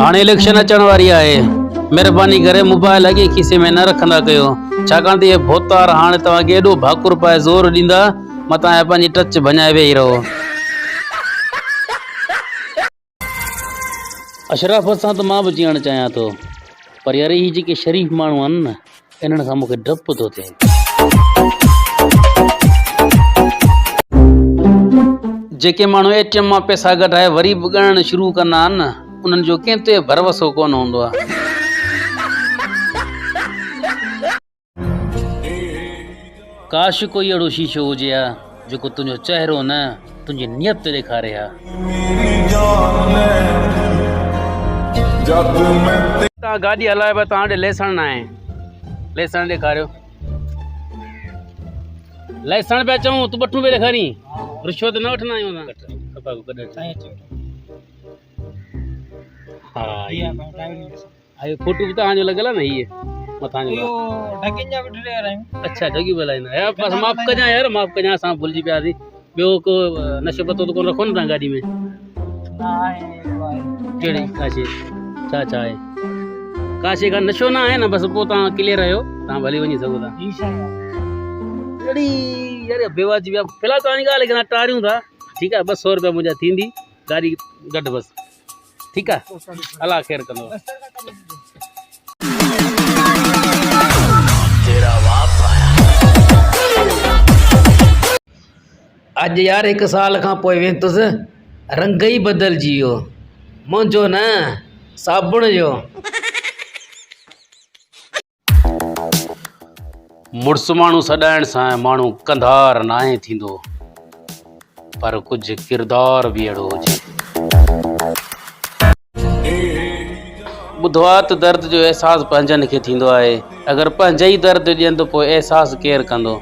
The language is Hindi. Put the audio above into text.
हाणे इलेक्शन अचण वारी आहे। महिरबानी करे मोबाइल अॻे खीसे में न रखंदा कयो, छाकाणि त इहे भोतार हाणे तव्हांखे एॾो भाकुर पाए ज़ोर ॾींदा मतां पंहिंजी टच भञाए वेही रहो। अशराफत सां त मां बि जीअण चाहियां थो, पर यार ही जेके शरीफ़ माण्हू आहिनि न, इन्हनि खां मूंखे डपु थो थिए। जेके माण्हू ATM मां पैसा कढाए वरी बि ॻणणु शुरू कंदा आहिनि न, उन्हनि जो कंहिं ते भरोसो कोन हूंदो आहे। काश कोई अहिड़ो शीशो हुजे हा जेको तुंहिंजो चहिरो न तुंहिंजी नियत ॾेखारे हा। तव्हां गाॾी हलाए पिया, तव्हां ॾे लाइसेंस न आहे, लाइसेंस ॾेखारियो। लाइसेंस पिया चऊं, तूं बटूं पिया ॾेखारी, रिश्वत न वठंदा आहियूं असां। हा इहो फोटो बि तव्हांजो लॻियल आहे न, हीअ मथां जो। अच्छा ढगी पिया लाईंदा यार, बस माफ़ कजां यार, माफ़ कजां, असां भुलिजी पियासीं। ॿियो को नशो पतो त कोन रखो न तव्हां गाॾी में? कहिड़ी काशे छा आहे? काशे का नशो न आहे न, बसि पोइ तव्हां क्लियर आहियो, तव्हां भली वञी सघो था। अड़ी यार बेवाजिबी आहे। फिलहाल तव्हांजी ॻाल्हि लेकिन टारियूं था, ठीकु आहे। 200 रुपया मुंहिंजा थींदी, गाॾी गॾु बसि, ठीकु आहे। अलाह ख़ैर कंदो। अॼु यार 1 साल खां पोइ वेंदुसि, रंग ई बदिलजी वियो, मुंहिंजो न साबुण जो। मुड़ुस माण्हू सॾाइण सां माण्हू कंधार नाहे थींदो, पर कुझु किरदार बि अहिड़ो हुजे। ॿुधो आहे त दर्द जो अहसासु पंहिंजनि खे थींदो आहे, अगरि पंहिंजा ई दर्द ॾियनि त पोइ अहसासु केरु कंदो?